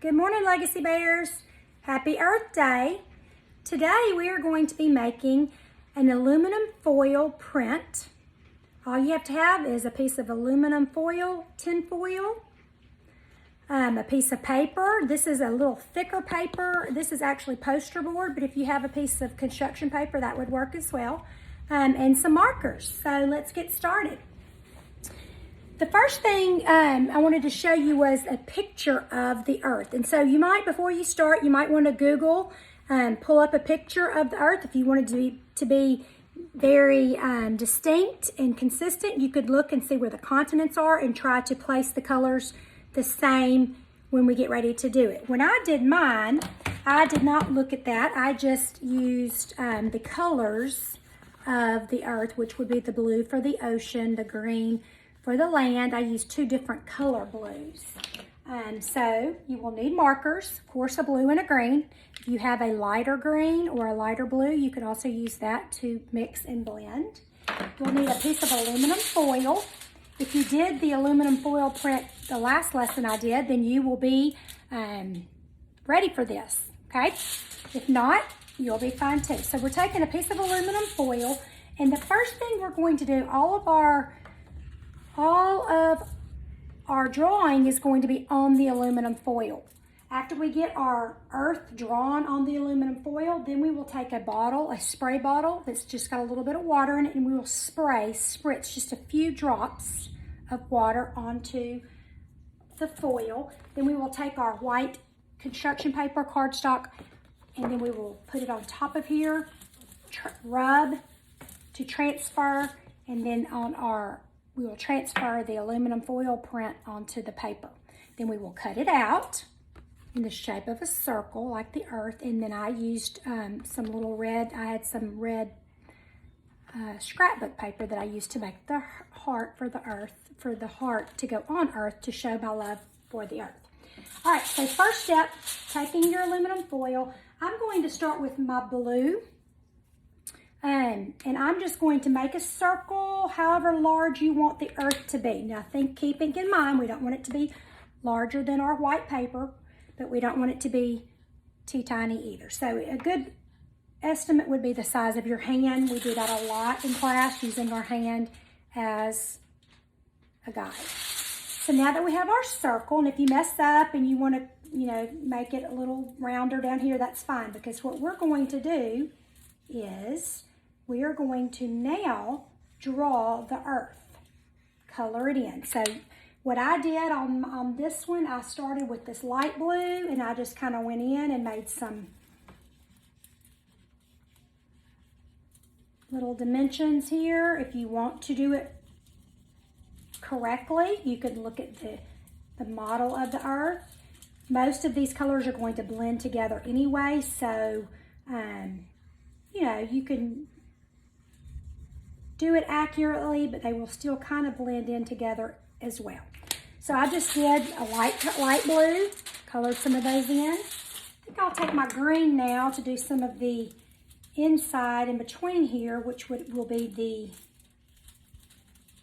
Good morning, Legacy Bears. Happy Earth Day. Today we are going to be making an aluminum foil print. All you have to have is a piece of aluminum foil, tin foil, a piece of paper. This is a little thicker paper. This is actually poster board, but if you have a piece of construction paper, that would work as well. And some markers. So let's get started. The first thing I wanted to show you was a picture of the earth. And so you might, before you start, you might want to Google and pull up a picture of the earth. If you wanted to be very distinct and consistent, you could look and see where the continents are and try to place the colors the same when we get ready to do it. When I did mine, I did not look at that. I just used the colors of the earth, which would be the blue for the ocean, the green for the land. I used two different color blues. So you will need markers, of course, a blue and a green. If you have a lighter green or a lighter blue, you can also use that to mix and blend. You'll need a piece of aluminum foil. If you did the aluminum foil print the last lesson I did, then you will be ready for this, okay? If not, you'll be fine too. So we're taking a piece of aluminum foil, and the first thing we're going to do, all of our drawing is going to be on the aluminum foil. After we get our earth drawn on the aluminum foil, then we will take a bottle, a spray bottle that's just got a little bit of water in it, and we will spritz just a few drops of water onto the foil. Then we will take our white construction paper, cardstock, and then we will put it on top of here, rub to transfer, and then we will transfer the aluminum foil print onto the paper. Then we will cut it out in the shape of a circle like the earth, and then I used some red scrapbook paper that I used to make the heart for the earth, for the heart to go on earth to show my love for the earth. All right, so first step, taking your aluminum foil, I'm going to start with my blue. And I'm just going to make a circle however large you want the earth to be. Now keeping in mind, we don't want it to be larger than our white paper, but we don't want it to be too tiny either. So a good estimate would be the size of your hand. We do that a lot in class, using our hand as a guide. So now that we have our circle, and if you mess up and you want to, make it a little rounder down here, that's fine, because what we're going to do is we are going to now draw the earth, color it in. So what I did on this one, I started with this light blue, and I just kind of went in and made some little dimensions here. If you want to do it correctly, you could look at the model of the earth. Most of these colors are going to blend together anyway, so you can do it accurately, but they will still kind of blend in together as well. So I just did a light blue, colored some of those in. I think I'll take my green now to do some of the inside in between here, which will be the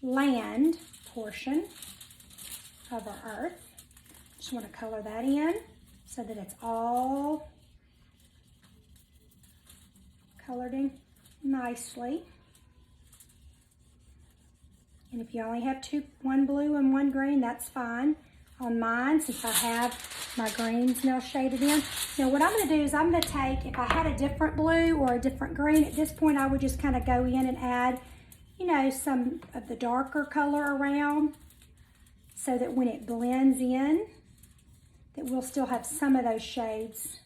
land portion of our earth. Just want to color that in so that it's all colored in nicely. And if you only have one blue and one green, that's fine. On mine, since I have my greens now shaded in. Now what I'm going to do is I'm going to take, if I had a different blue or a different green, at this point I would just kind of go in and add, some of the darker color around, so that when it blends in, that we'll still have some of those shades,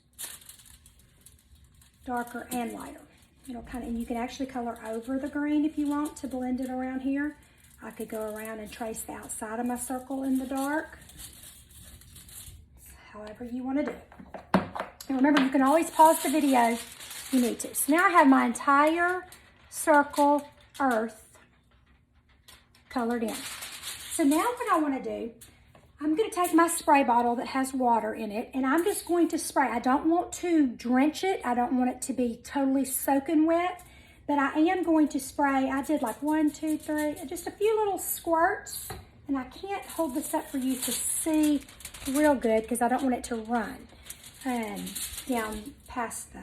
darker and lighter. And you can actually color over the green if you want to blend it around here. I could go around and trace the outside of my circle in the dark, however you want to do it. And remember, you can always pause the video if you need to. So now I have my entire circle earth colored in. So now what I want to do, I'm going to take my spray bottle that has water in it, and I'm just going to spray. I don't want to drench it. I don't want it to be totally soaking wet, but I am going to spray. I did like 1, 2, 3, just a few little squirts, and I can't hold this up for you to see real good because I don't want it to run down past the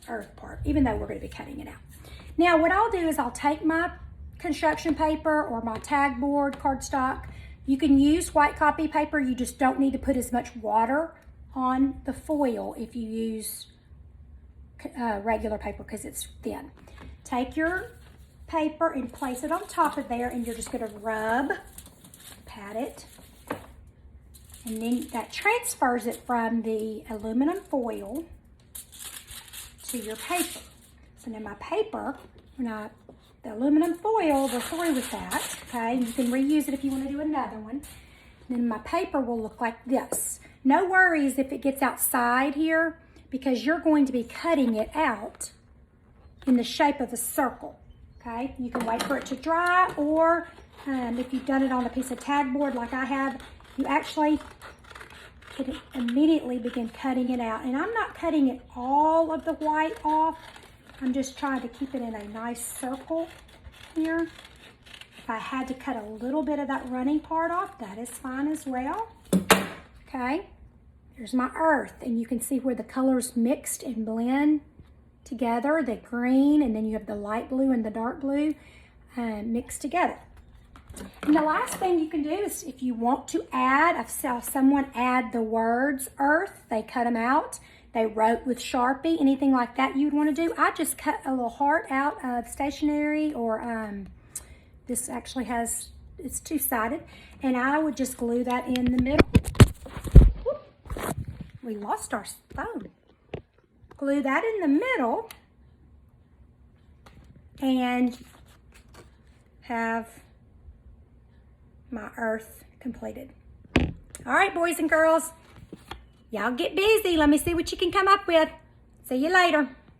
earth part, even though we're going to be cutting it out. Now what I'll do is I'll take my construction paper or my tag board cardstock. You can use white copy paper. You just don't need to put as much water on the foil if you use regular paper because it's thin. Take your paper and place it on top of there, and you're just going to rub, pat it, and then that transfers it from the aluminum foil to your paper. So now my paper, the aluminum foil, we're through with that, okay? You can reuse it if you want to do another one. Then my paper will look like this. No worries if it gets outside here because you're going to be cutting it out in the shape of a circle, okay? You can wait for it to dry, or if you've done it on a piece of tag board like I have, you actually can immediately begin cutting it out. And I'm not cutting it all of the white off. I'm just trying to keep it in a nice circle here. If I had to cut a little bit of that running part off, that is fine as well. Okay, there's my earth, and you can see where the colors mixed and blend together, the green, and then you have the light blue and the dark blue mixed together. And the last thing you can do is if you want to add, I've saw someone add the words earth, they cut them out. They wrote with Sharpie, anything like that you'd want to do. I just cut a little heart out of stationery, or this actually has, it's two-sided, and I would just glue that in the middle. Whoop. We lost our phone. Glue that in the middle and have my earth completed. All right, boys and girls. Y'all get busy. Let me see what you can come up with. See you later.